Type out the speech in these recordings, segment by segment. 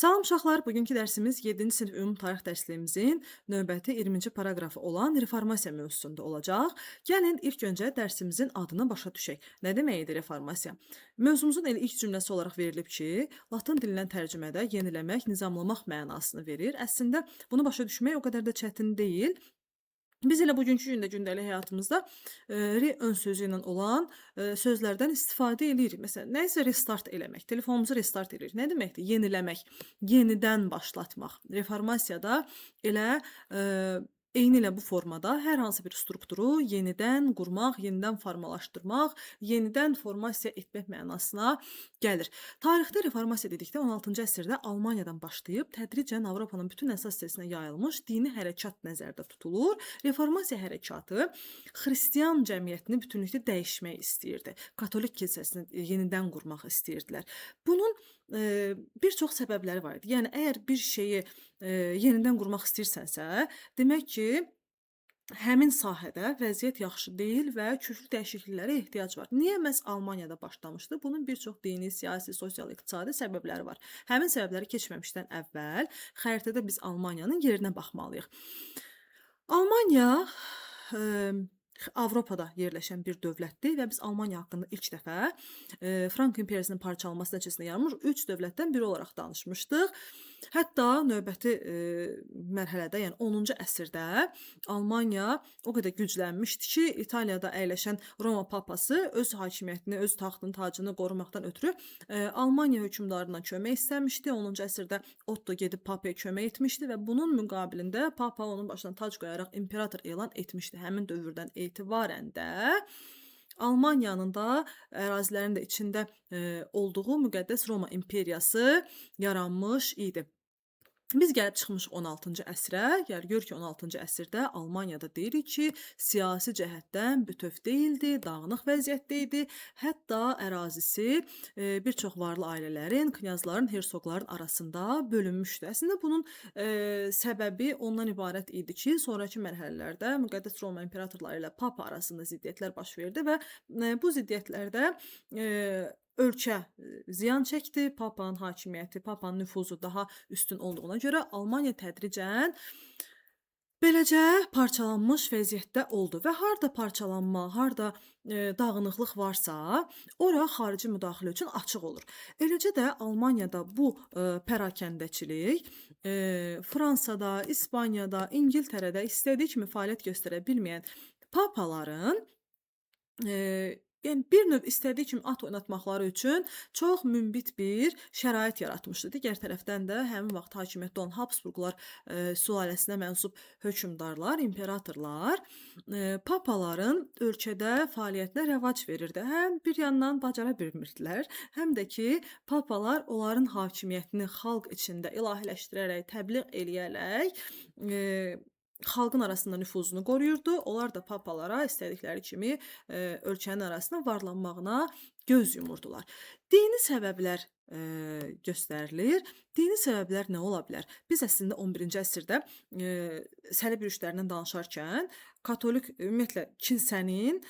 Salam uşaqlar, bugünkü dərsimiz 7-ci sinif ümumi tarix dərsliyimizin növbəti 20-ci paraqrafı olan reformasiya mövzusunda olacaq. Gəlin ilk öncə dərsimizin adını başa düşək. Nə deməkdir reformasiya? Mövzumuzun elə ilk cümləsi olaraq verilib ki, Latın dilindən tərcümədə yeniləmək, nizamlamaq mənasını verir. Əslində bunu başa düşmək o qədər də çətin deyil. Biz elə bugünkü gündə gündəlik həyatımızda re ön sözü ilə olan sözlərdən istifadə eləyirik. Məsələn, nəyisə restart eləmək, telefonumuzu restart eləyirik. Nə deməkdir? Yeniləmək, yenidən başlatmaq. Reformasiyada elə eynilə bu formada hər hansı bir strukturu yenidən qurmaq, yenidən formalaşdırmaq, yenidən formasiya etmək mənasına gəlir. Tarixdə reformasiya dedikdə 16-cı əsrdə Almaniyadan başlayıb tədricən Avropanın bütün əsas hissəsinə yayılmış dini hərəkat nəzərdə tutulur. Reformasiya hərəkatı xristian cəmiyyətini bütünlükdə dəyişmək istəyirdi. Katolik kilsəsini yenidən qurmaq istəyirdilər. Bunun bir çox səbəbləri var idi. Yəni əgər bir şeyi yenidən qurmaq istəyirsənsə, demək ki, həmin sahədə vəziyyət yaxşı deyil və köklü dəyişikliklərə ehtiyac var. Niyə məhz Almaniyada başlamışdı? Bunun bir çox dini, siyasi, sosial, iqtisadi səbəbləri var. Həmin səbəbləri keçməmişdən əvvəl xəritədə biz Almaniyanın yerinə baxmalıyıq. Almaniya Avropada yerləşən bir dövlətdir və biz Almaniya haqqında ilk dəfə Frank imperiyasının parçalanması nəticəsində yaranmış 3 dövlətdən biri olaraq danışmışdıq. Hətta növbəti mərhələdə, yəni 10-cu əsrdə Almaniya o qədər güclənmişdi ki, İtaliyada əyləşən Roma papası öz hakimiyyətini, öz taxtını, tacını qorumaqdan ötürü Almaniya hökmdarından kömək istəmişdi. 10-cu əsrdə Otto gedib papaya kömək etmişdi və bunun müqabilində papa onun başına tac qoyaraq imperator elan etmişdi. Həmin dövrdən etibarən də Almaniyanın da ərazilərinin də içində olduğu müqəddəs Roma imperiyası yaranmış idi. Biz gəlib çıxmışıq 16-cı əsrə. Yəni gör ki, 16-cı əsrdə Almaniyada deyirik ki, siyasi cəhətdən bütöv deyildi, dağınıq vəziyyətdə idi. Hətta ərazisi bir çox varlı ailələrin, knyazların, hersoqların arasında bölünmüşdü. Əslində bunun səbəbi ondan ibarət idi ki, sonrakı mərhələlərdə müqəddəs Roma imperatorları ilə papa arasında ziddiyyətlər baş verdi və bu ziddiyyətlərdə ölkə ziyan çəkdi. Papanın hakimiyyəti, papanın nüfuzu daha üstün olduğuna görə Almaniya tədricən beləcə parçalanmış vəziyyətdə oldu və harda parçalanma, harda dağınıqlıq varsa, ora xarici müdaxilə üçün açıq olur. Eləcə də Almaniyada bu pərakəndəçilik Fransada, İspaniyada, İngiltərədə istədiyi kimi fəaliyyət göstərə bilməyən papaların yəni bir növ istədiyi kimi at oynatmaqları üçün çox münbit bir şərait yaratmışdı. Digər tərəfdən də həmin vaxt hakimiyyətdə olan Habsburqlar sülaləsinə mənsub hökmdarlar, imperatorlar papaların ölkədə fəaliyyətinə rəvac verirdi. Həm bir yandan bacara bilmirdilər, həm də ki, papalar onların hakimiyyətini xalq içində ilahiləşdirərək, təbliğ eləyərək xalqın arasında nüfuzunu qoruyurdu. Onlar da papalara istədikləri kimi ölkənin arasında varlanmağına göz yumurdular. Dini səbəblər göstərilir. Dini səbəblər nə ola bilər? Biz əslində 11-ci əsrdə səlib yürüşlərindən danışarkən katolik, ümumiyyətlə kilsənin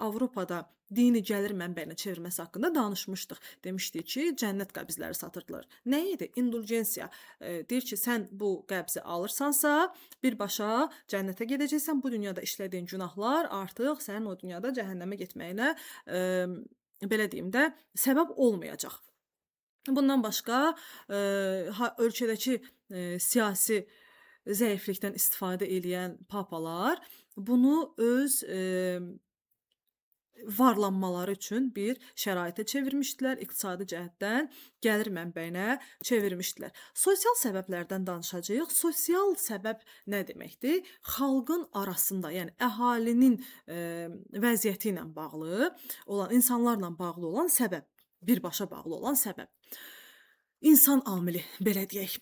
Avropada dini gəlir mənbəyinə çevirməsi haqqında danışmışdıq. Demişdik ki, cənnət qəbzləri satırdılar. Nə idi? İndulgensiya. Deyir ki, sən bu qəbzi alırsansa, birbaşa cənnətə gedəcəksən. Bu dünyada işlədiyin günahlar artıq sənin o dünyada cəhənnəmə getməyinə belə deyim də, səbəb olmayacaq. Bundan başqa ölkədəki siyasi zəiflikdən istifadə eləyən papalar bunu öz varlanmaları üçün bir şəraitə çevirmişdilər, iqtisadi cəhətdən gəlir mənbəyinə çevirmişdilər. Sosial səbəblərdən danışacağıq. Sosial səbəb nə deməkdir? Xalqın arasında, yəni əhalinin vəziyyəti ilə bağlı olan, insanlarla bağlı olan səbəb, birbaşa bağlı olan səbəb. İnsan amili, belə deyək.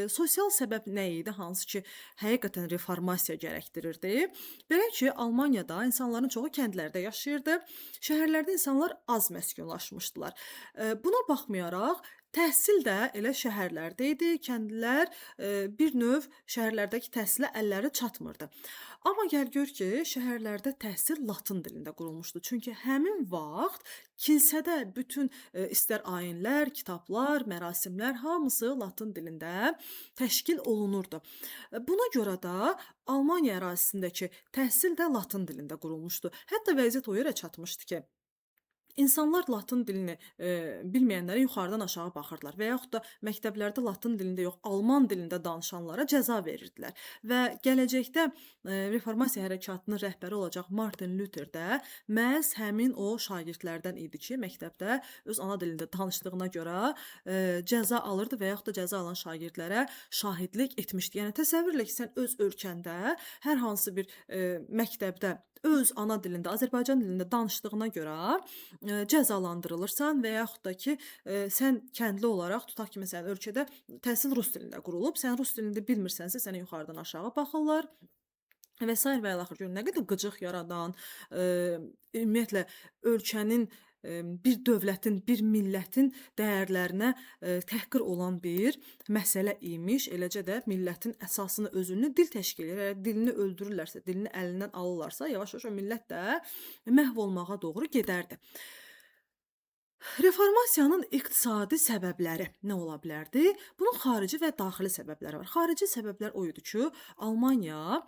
Sosial səbəb nə idi? Hansı ki, həqiqətən reformasiya gərəkdirirdi. Belə ki, Almaniyada insanların çoxu kəndlərdə yaşayırdı. Şəhərlərdə insanlar az məskunlaşmışdılar. Buna baxmayaraq, Təhsil də elə şəhərlərdə idi. Kəndlilər, bir növ şəhərlərdəki təhsilə əlləri çatmırdı. Amma gəl gör ki, şəhərlərdə təhsil latın dilində qurulmuşdu. Çünki həmin vaxt kilsədə bütün, istər ayinlər, kitablar, mərasimlər hamısı latın dilində təşkil olunurdu. Buna görə də Almaniya ərazisindəki təhsil də latın dilində qurulmuşdu. Hətta vəziyyət o yerə çatmışdı ki, İnsanlar latın dilini, bilməyənlərə yuxarıdan aşağı baxırdılar və yaxud da məktəblərdə latın dilində yox, alman dilində danışanlara cəza verirdilər və gələcəkdə, reformasiya hərəkatının rəhbəri olacaq Martin Luther də məhz həmin o şagirdlərdən idi ki, məktəbdə öz ana dilində danışdığına görə, cəza alırdı və yaxud da cəza alan şagirdlərə şahidlik etmişdi. Yəni təsəvvür elə ki, sən öz ölkəndə hər hansı bir, məktəbdə öz ana dilində, Azərbaycan dilində danışdığına görə, cəzalandırılırsan və yaxud da ki, sən kəndli olaraq tutaq ki, məsələn, ölkədə təhsil rus dilində qurulub, sən rus dilində bilmirsənsə, sənə yuxarıdan aşağı baxırlar və sair və ilaxır. Gör nə qədər qıcıq yaradan, ümumiyyətlə ölkənin, bir dövlətin, bir millətin dəyərlərinə, təhqir olan bir məsələ imiş. Eləcə də millətin əsasını, özünü dil təşkil edir. Əgər dilini öldürürlərsə, dilini əlindən alırlarsa, yavaş-yavaş o millət də məhv olmağa doğru gedərdi. Reformasiyanın iqtisadi səbəbləri nə ola bilərdi? Bunun xarici və daxili səbəbləri var. Xarici səbəblər o idi ki, Almaniya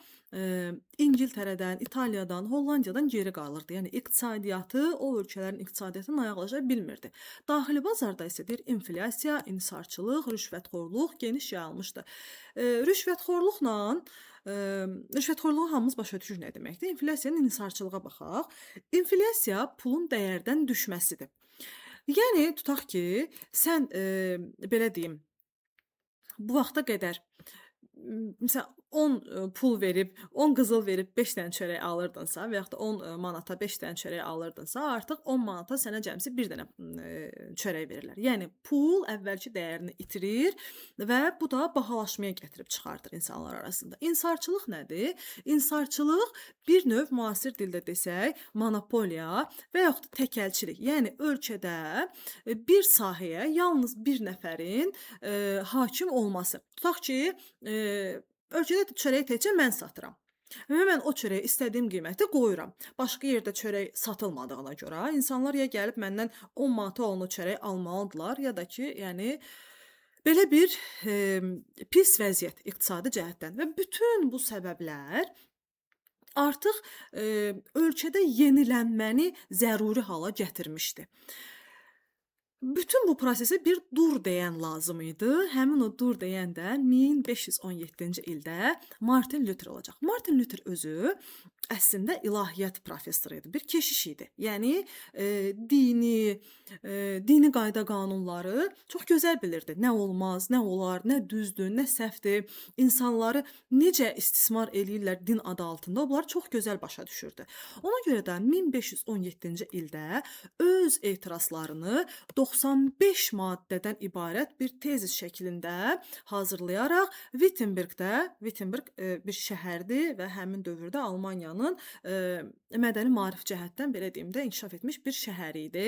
İngiltərədən, İtaliyadan, Hollandiyadan geri qalırdı. Yəni iqtisadiyyatı o ölkələrin iqtisadiyyatına ayaqlaşa bilmirdi. Daxili bazarda isə deyir inflyasiya, inhisarçılıq, rüşvətxorluq geniş yayılmışdı. Rüşvətxorluqla rüşvətxorluğu hamımız başa düşürük nə deməkdir. İnflyasiyanın inhisarçılığa baxaq. İnflyasiya pulun dəyərdən düşməsidir. Yəni tutaq ki, sən, belə deyim, bu vaxta qədər, məsələn 10 pul verib, 10 qızıl verib 5 dənə çörək alırdınsa və yaxud da 10 manata 5 dənə çörək alırdınsa, artıq 10 manata sənə cəmsi 1 dənə çörək verirlər. Yəni pul əvvəlki dəyərini itirir və bu da bahalaşmaya gətirib çıxardır insanlar arasında. İnsarçılıq nədir? İnsarçılıq bir növ müasir dildə desək, monopoliya və yaxud da təkəlçilik. Yəni ölkədə bir sahəyə yalnız bir nəfərin hakim olması. Tutaq ki, ölkədə çörəyi təkcə mən satıram. Və mən o çörəyi istədiyim qiymətə qoyuram. Başqa yerdə çörək satılmadığına görə insanlar ya gəlib məndən 10 manata olan o çörəyi almalıdırlar, ya da ki, yəni belə bir pis vəziyyət iqtisadi cəhətdən və bütün bu səbəblər artıq ölkədə yenilənməni zəruri hala gətirmişdi. Bütün bu prosesə bir dur deyən lazım idi. Həmin o dur deyən də 1517-ci ildə Martin Luther olacaq. Martin Luther özü əslində ilahiyyat professoru idi, bir keşiş idi. Yəni dini qayda qanunları çox gözəl bilirdi. Nə olmaz, nə olar, nə düzdür, nə səhvdir. İnsanları necə istismar eləyirlər din adı altında, o bunları çox gözəl başa düşürdü. Ona görə də 1517-ci ildə öz etirazlarını 95 maddədən ibarət bir tezis şəklində hazırlayaraq Wittenberg bir şəhərdir və həmin dövrdə Almaniyanın mədəni maarif cəhətdən belə deyim də inkişaf etmiş bir şəhəri idi.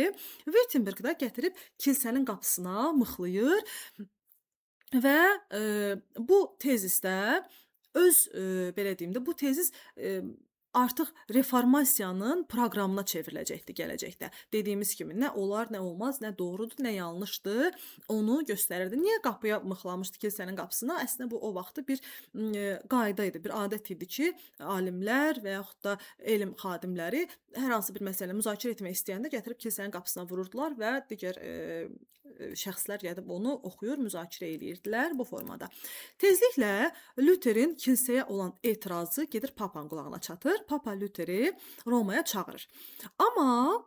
Wittenbergdə gətirib kilsənin qapısına mıxlayır və bu tezisdə öz belə deyim də bu tezis artıq reformasiyanın proqramına çevriləcəkdi gələcəkdə. Dediyimiz kimi nə olar, nə olmaz, nə doğrudur, nə yanlışdır, onu göstərirdi. Niyə qapıya mıxlamışdı kilsənin qapısına? Əslində bu o vaxtı bir qayda idi, bir adət idi ki, alimlər və yaxud da elm xadimləri hər hansı bir məsələni müzakirə etmək istəyəndə gətirib kilsənin qapısına vururdular və digər şəxslər gedib onu oxuyur, müzakirə eləyirdilər bu formada. Tezliklə Lutherin kilsəyə olan etirazı gedir papanın qulağına çatır. Papa Lutheri Romaya çağırır. Amma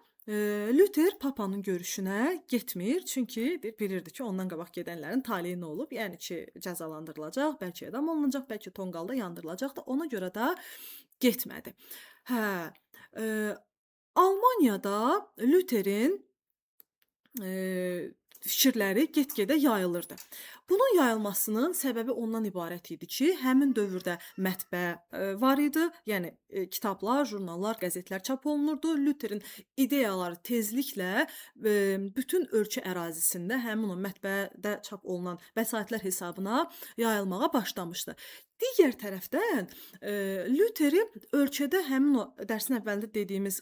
Luther papanın görüşünə getmir, çünki bilirdi ki, ondan qabaq gedənlərin taleyi nə olub, yəni ki, cəzalandırılacaq, bəlkə edam olunacaq, bəlkə tonqalda yandırılacaq da, ona görə də getmədi. Almaniyada Lutherin fikirləri get-gedə yayılırdı. Bunun yayılmasının səbəbi ondan ibarət idi ki, həmin dövrdə mətbəə var idi. Yəni kitablar, jurnallar, qəzetlər çap olunurdu. Lüterin ideyaları tezliklə bütün ölkə ərazisində həmin o mətbəədə çap olunan vəsaitlər hesabına yayılmağa başlamışdı. Digər tərəfdən Lüteri ölkədə həmin o dərsin əvvəlində dediyimiz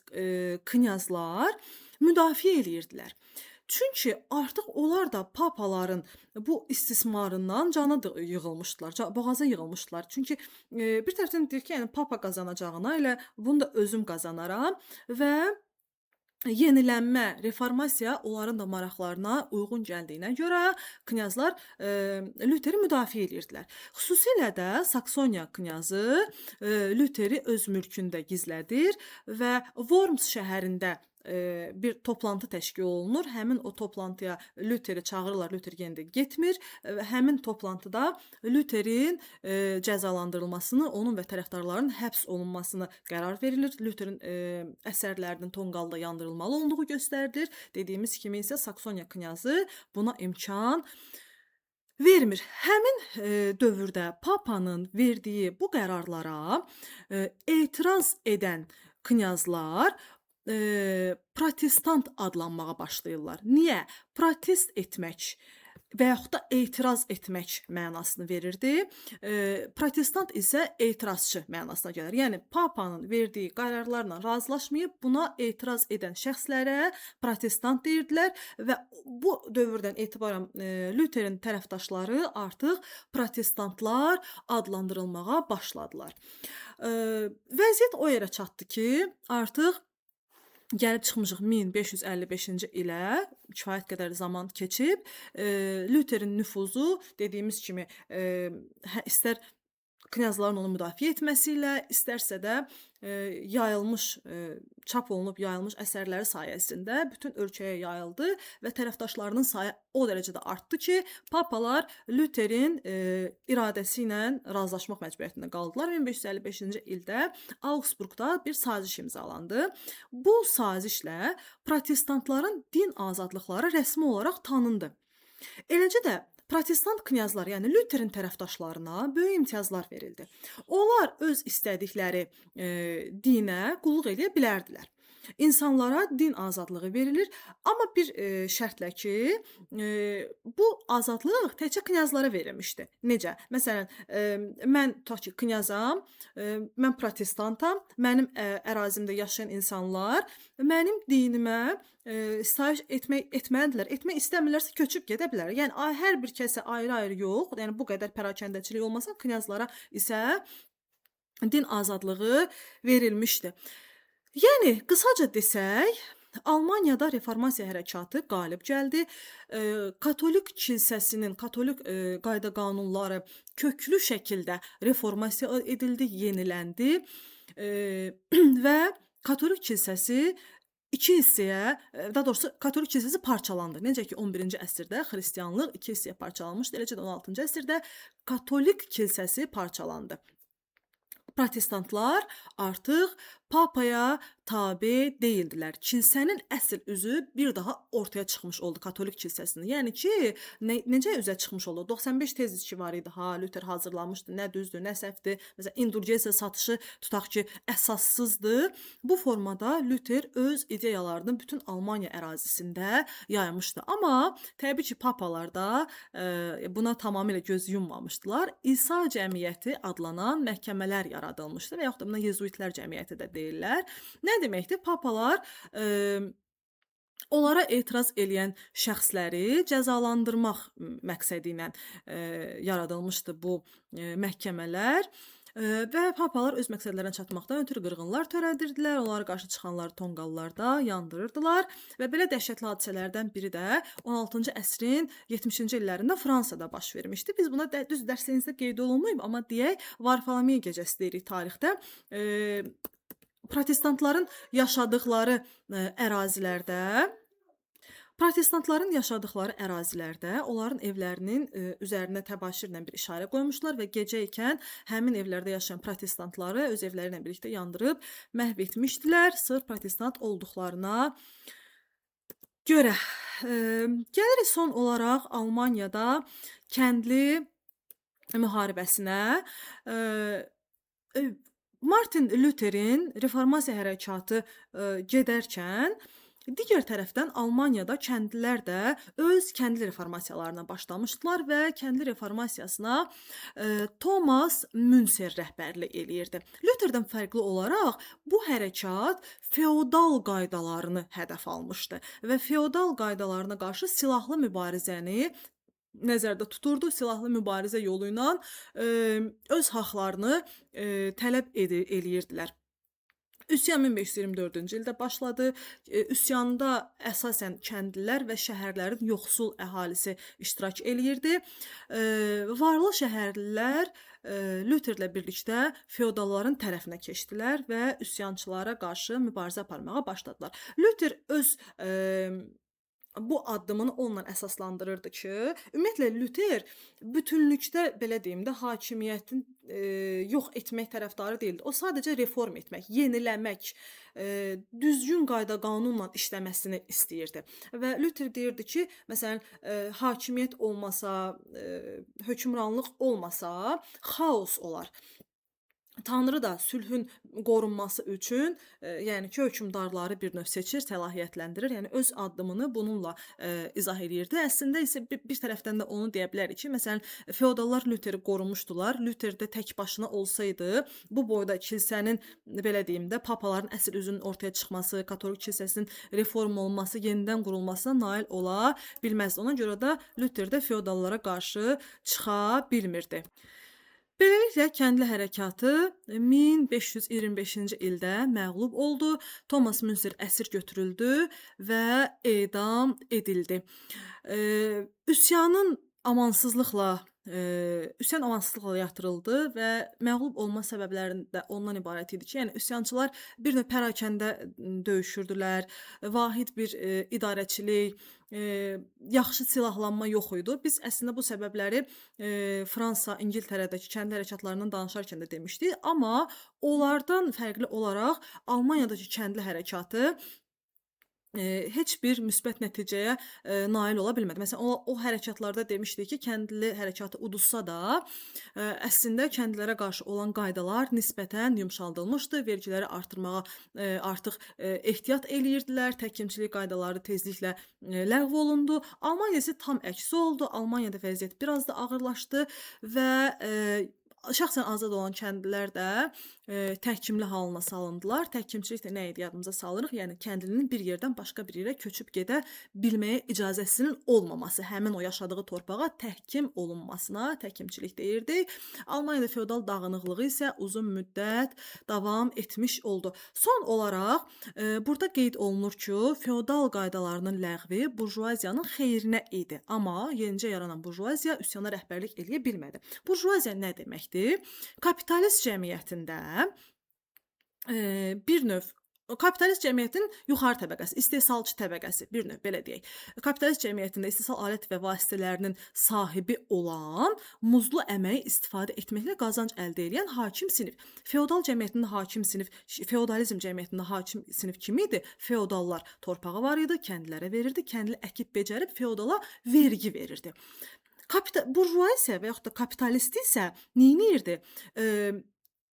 knyazlar müdafiə eləyirdilər. Çünki artıq onlar da papaların bu istismarından cana yığılmışdılar, boğaza yığılmışdılar. Çünki bir tərəfdən deyir ki, yəni papa qazanacağına elə bunu da özüm qazanaram və yenilənmə, reformasiya onların da maraqlarına uyğun gəldiyinə görə knyazlar Lüteri müdafiə edirdilər. Xüsusilə də Saksoniya knyazı Lüteri öz mülkündə gizlədir və Worms şəhərində bir toplantı təşkil olunur. Həmin o toplantıya Lüteri çağırırlar, Lüter yenə də getmir və həmin toplantıda Lüterin cəzalandırılmasını, onun və tərəfdarlarının həbs olunmasını qərar verilir. Lüterin əsərlərinin tonqalda yandırılmalı olduğu göstərilir. Dediyimiz kimi isə Saksoniya knyazı buna imkan vermir. Həmin dövrdə papanın verdiyi bu qərarlara etiraz edən knyazlar protestant adlanmağa başlayırlar. Niyə? Protest etmək və yaxud da etiraz etmək mənasını verirdi. Protestant isə etirazçı mənasına gəlir. Yəni papanın verdiyi qərarlarla razılaşmayıb buna etiraz edən şəxslərə protestant deyirdilər və bu dövrdən etibarən Lüterin tərəfdaşları artıq protestantlar adlandırılmağa başladılar. Vəziyyət o yerə çatdı ki, artıq gəlib çıxmışıq 1555-ci ilə, kifayət qədər zaman keçib, Lüterin nüfuzu dediyimiz kimi istər knyazların onu müdafiə etməsi ilə, istərsə də yayılmış, çap olunub yayılmış əsərləri sayəsində bütün ölkəyə yayıldı və tərəfdaşlarının sayı o dərəcədə artdı ki, papalar Lüterin iradəsi ilə razılaşmaq məcburiyyətində qaldılar. 1555-ci ildə Augsburgda bir saziş imzalandı. Bu sazişlə protestantların din azadlıqları rəsmi olaraq tanındı. Eləcə də protestant knyazlar, yəni Lüterin tərəfdaşlarına böyük imtiyazlar verildi. Onlar öz istədikləri dinə qulluq edə bilərdilər. İnsanlara din azadlığı verilir, amma bir şərtlə ki, bu azadlıq təkcə knyazlara verilmişdi. Necə? Məsələn, mən tutaq ki, knyazam, mən protestantam, mənim ərazimdə yaşayan insanlar mənim dinimə sitayiş etməlidirlər. Etmək istəmirlərsə köçüb gedə bilər. Yəni hər bir kəsə ayrı-ayrı yox, yəni bu qədər pərakəndəçilik olmasa, knyazlara isə din azadlığı verilmişdi. Yəni qısaca desək, Almaniyada reformasiya hərəkatı qalib gəldi. Katolik kilsəsinin, katolik qayda-qanunları köklü şəkildə reformasiya edildi, yeniləndi və katolik kilsəsi iki hissəyə, daha doğrusu katolik kilsəsi parçalandı. Necə ki 11-ci əsrdə xristianlıq iki hissəyə parçalanmışdı, eləcə də 16-cı əsrdə katolik kilsəsi parçalandı. Protestantlar artıq papaya tabe deyildilər. Kilsənin əsl üzü bir daha ortaya çıxmış oldu katolik kilsəsinin. Yəni ki, necə üzə çıxmış oldu? 95 tezis ki var idi, Lüter hazırlamışdı, nə düzdür, nə səhvdir. Məsələn, indulgensiya satışı tutaq ki, əsassızdır. Bu formada Lüter öz ideyalarını bütün Almaniya ərazisində yaymışdı. Amma təbii ki, papalar da buna tamamilə göz yummamışdılar. İsa cəmiyyəti adlanan məhkəmələr yaradılmışdı və yaxud da buna yezuitlər cəmiyyəti də deyirlər. Nə deməkdir? Papalar onlara etiraz eləyən şəxsləri cəzalandırmaq məqsədi ilə yaradılmışdı bu məhkəmələr. Və papalar öz məqsədlərinə çatmaqdan ötürü qırğınlar törədirdilər, onlara qarşı çıxanları tonqallarda yandırırdılar və belə dəhşətli hadisələrdən biri də 16-cı əsrin 70-ci illərində Fransada baş vermişdi. Biz buna düz dərslərinizdə qeyd olunmayıb, amma deyək, Varfolomey gecəsi deyirik tarixdə. Protestantların yaşadıkları ərazilərdə onların evlərinin üzərinə təbaşirlə bir işarə qoymuşlar və gecə ikən həmin evlərdə yaşayan protestantları öz evləri ilə birlikdə yandırıb məhv etmişdilər, sırf protestant olduqlarına Görə, gəlirik son olaraq Almaniyada kəndli müharibəsinə. Eee, ev Martin Luterin reformasiya hərəkatı, gedərkən, digər tərəfdən Almaniyada kəndlilər də öz kəndli reformasiyalarına başlamışdılar və kəndli reformasiyasına, Thomas Münzer rəhbərlik eləyirdi. Lutherdən fərqli olaraq bu hərəkat feodal qaydalarını hədəf almışdı və feodal qaydalarına qarşı silahlı mübarizəni nəzərdə tuturdu. Silahlı mübarizə yolu ilə öz haqlarını eləyirdilər. Üsyan 1524-cü ildə başladı. Üsyanda əsasən kəndlilər və şəhərlərin yoxsul əhalisi iştirak eləyirdi. Varlı şəhərlilər Lutherlə birlikdə feodalların tərəfinə keçdilər və üsyançılara qarşı mübarizə aparmağa başladılar. Luther öz bu addımını onunla əsaslandırırdı ki, ümumiyyətlə Luther bütünlükdə belə deyim də hakimiyyətin yox etmək tərəfdarı deyildi. O sadəcə reform etmək, yeniləmək, düzgün qayda-qanunla işləməsini istəyirdi. Və Luther deyirdi ki, məsələn, hakimiyyət olmasa, hökmranlıq olmasa, xaos olar. Tanrı da sülhün qorunması üçün, yəni ki, hökmdarları bir növ seçir, səlahiyyətləndirir. Yəni öz addımını bununla izah eləyirdi. Əslində isə bir tərəfdən də onu deyə bilərik ki, məsələn, feodallar Lutheri qorumuşdular. Luther də tək başına olsaydı, bu boyda kilsənin belə deyim də papaların əsl üzünün ortaya çıxması, katolik kilsəsinin reform olunması, yenidən qurulmasına nail ola bilməzdi. Ona görə də Luther də feodallara qarşı çıxa bilmirdi. Beləliklə, kəndli hərəkatı 1525-ci ildə məğlub oldu. Thomas Münzer əsir götürüldü və edam edildi. Üsyanın amansızlıqla üsyan amansızlıqla yatırıldı və məğlub olma səbəbləri də ondan ibarət idi ki, yəni üsyançılar bir növ pərakəndə döyüşürdülər, vahid bir idarəçilik, yaxşı silahlanma yox idi. Biz əslində bu səbəbləri Fransa, İngiltərədəki kəndli hərəkatlarından danışarkən də demişdik, amma onlardan fərqli olaraq Almaniyadakı kəndli hərəkatı heç bir müsbət nəticəyə nail ola bilmədi. Məsələn, o hərəkatlarda demişdik ki, kəndli hərəkatı uduzsa da, əslində kəndlilərə qarşı olan qaydalar nisbətən yumşaldılmışdı. Vergiləri artırmağa artıq ehtiyat eləyirdilər. Təhkimçilik qaydaları tezliklə ləğv olundu. Almaniya isə tam əksi oldu. Almaniyada vəziyyət biraz da ağırlaşdı və şəxsən azad olan kəndlilər də təhkimli halına salındılar. Təhkimçilik də nə idi yadımıza salırıq? Yəni kəndlinin bir yerdən başqa bir yerə köçüb gedə bilməyə icazəsinin olmaması, həmin o yaşadığı torpağa təhkim olunmasına təhkimçilik deyirdik. Almaniyada feodal dağınıqlığı isə uzun müddət davam etmiş oldu. Son olaraq burada qeyd olunur ki, feodal qaydalarının ləğvi burjuaziyanın xeyrinə idi. Amma yenicə yaranan burjuaziya üsyana rəhbərlik eləyə bilmədi. Burjuaziya nə deməkdir? Kapitalist cəmiyyətində bir növ kapitalist cəmiyyətin yuxarı təbəqəsi, istehsalçı təbəqəsi, bir növ belə deyək. Kapitalist cəmiyyətində istehsal alət və vasitələrinin sahibi olan, muzlu əməyi istifadə etməklə qazanc əldə edən hakim sinif. Feodal cəmiyyətində hakim sinif, feodalizm cəmiyyətində hakim sinif kim idi? Feodallar torpağı var idi, kəndlilərə verirdi, kəndli əkib becərib feodala vergi verirdi. Burjuaziya və yaxud da kapitalist isə neynirdi?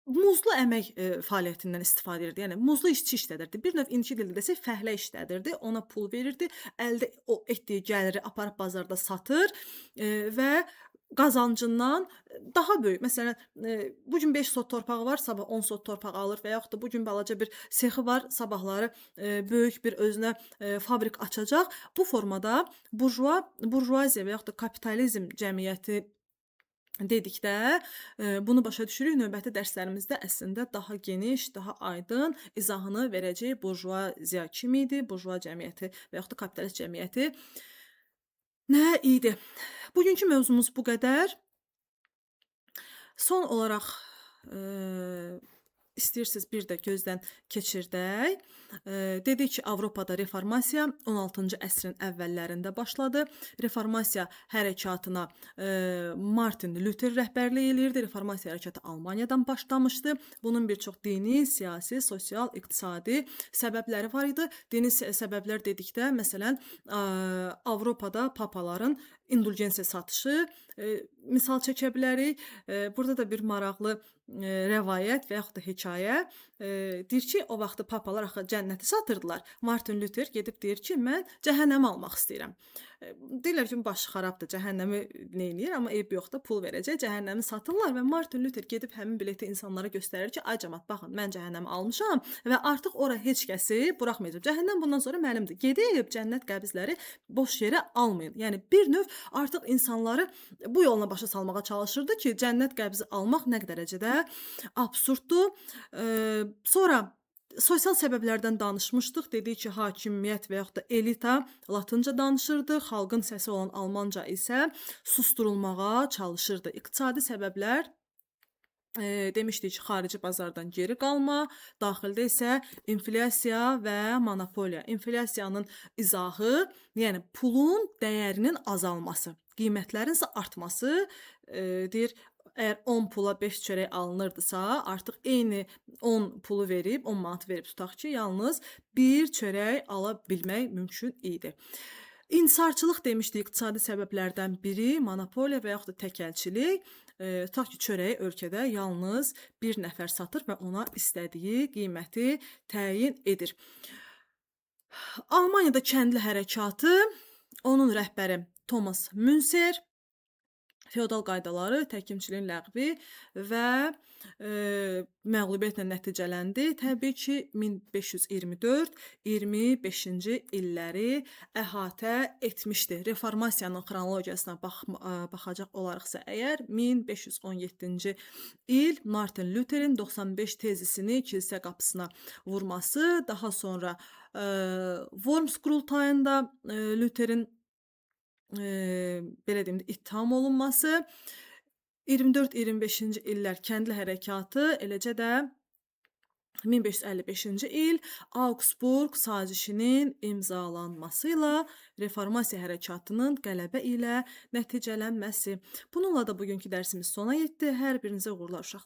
Muzlu əmək fəaliyyətindən istifadə edirdi. Yəni muzlu işçi işlədirdi. Bir növ indiki dildə desək fəhlə işlədirdi. Ona pul verirdi. Əldə etdiyi gəliri aparıb bazarda satır və qazancından daha böyük. Məsələn, bu gün 5 sot torpağı var, sabah 10 sot torpaq alır və yaxud da bu gün balaca bir sexi var, sabahları böyük bir özünə fabrik açacaq. Bu formada burjuaziya və yaxud da kapitalizm cəmiyyəti dedikdə bunu başa düşürük. Növbəti dərslərimizdə əslində daha geniş, daha aydın izahını verəcək burjuaziya kim idi, burjua cəmiyyəti və yaxud da kapitalist cəmiyyəti nə idi? Bugünkü mövzumuz bu qədər. Son olaraq İstəyirsiniz bir də gözdən keçirdək. Dedik ki, Avropada reformasiya 16-cı əsrin əvvəllərində başladı. Reformasiya hərəkatına Martin Luther rəhbərlik eləyirdi. Reformasiya hərəkatı Almaniyadan başlamışdı. Bunun bir çox dini, siyasi, sosial, iqtisadi səbəbləri var idi. Dini səbəblər dedikdə, məsələn, Avropada papaların indulgensiya satışı misal çəkə bilərik. Burada da bir maraqlı rəvayət və yaxud da hekayə deyir ki, o vaxtı papalar axı cənnəti satırdılar. Martin Luther gedib deyir ki, mən cəhənnəmi almaq istəyirəm. Deyirlər ki, başı xarabdır, cəhənnəmi neyniyir, amma eyb yoxdur, pul verəcək, cəhənnəmi satırlar və Martin Luther gedib həmin bileti insanlara göstərir ki, ay cəmaət, baxın, mən cəhənnəmi almışam və artıq ora heç kəsi buraxmayacağam. Cəhənnəm bundan sonra mənimdir. Gedib cənnət qəbizləri boş yerə almayın. Yəni bir növ artıq insanları bu yolla başa salmağa çalışırdı ki, cənnət qəbzi almaq nə dərəcədə absurddur. Sonra sosial səbəblərdən danışmışdıq. Dedik ki, hakimiyyət və yaxud da elita latınca danışırdı, xalqın səsi olan almanca isə susturulmağa çalışırdı. İqtisadi səbəblər demişdik ki, xarici bazardan geri qalma, daxildə isə inflyasiya və monopoliya. İnflyasiyanın izahı, yəni pulun dəyərinin azalması, qiymətlərin isə artması, deyir, əgər 10 pula 5 çörək alınırdısa, artıq eyni 10 pulu verib, 10 manat verib tutaq ki, yalnız bir çörək ala bilmək mümkün idi. İnhisarçılıq demişdik, iqtisadi səbəblərdən biri monopoliya və yaxud da təkəlçilik. Tutaq ki, çörəyi ölkədə yalnız bir nəfər satır və ona istədiyi qiyməti təyin edir. Almaniyada kəndli hərəkatı, onun rəhbəri Thomas Münzer, feodal qaydaları, təhkimçiliyin ləğvi və məğlubiyyətlə nəticələndi. Təbii ki, 1524-25-ci illəri əhatə etmişdi. Reformasiyanın xronologiyasına baxacaq olarıqsa əgər, 1517-ci il Martin Luther'in 95 tezisini kilsə qapısına vurması, daha sonra Worms qurultayında Luther'in belə deyim də, ittiham olunması, 24-25-ci illər kəndli hərəkatı, eləcə də 1555-ci il Augsburg sazişinin imzalanması ilə reformasiya hərəkatının qələbə ilə nəticələnməsi. Bununla da bugünkü dərsimiz sona yetdi. Hər birinizə uğurlar uşaqlar.